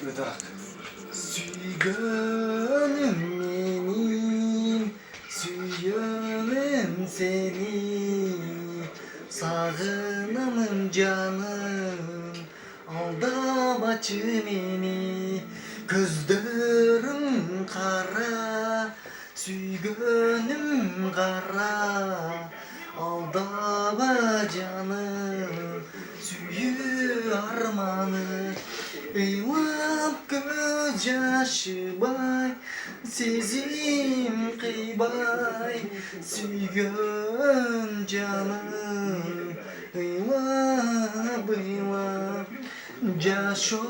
Ödak. Süygönüm benim, süyönüm seni. Sağınamım canım, aldama beni. Gözlerim kara, süygönüm kara. Aldama canım, süyü armanı. Eyvah göz yaşı bay, sezim kıybay, süygön canım. Eyvah eyvah, yaşo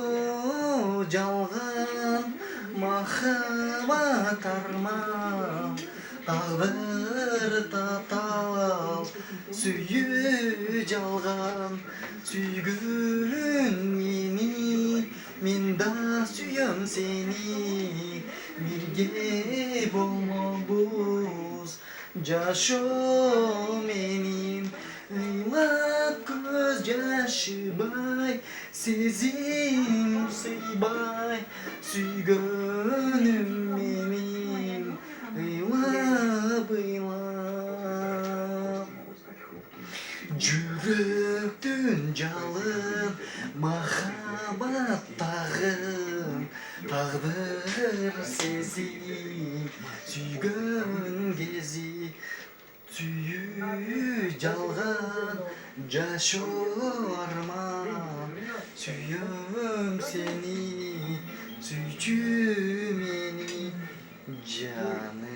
jalgan, mahabat arman. Tağdır tatal, süyü jalgan, süygün yeni. Men da süyem seni, birge bolmabuz. Yaşo menim, eyvah göz yaşı bay, sezim sıybay, süygönüm benim. Eyvah eyvah, yürektün jalın, mahabat tağın. Tağdır sezim, süygön gezi. Süyü jalgan, yaşo arman. Süyüm seni, süycü meni canım.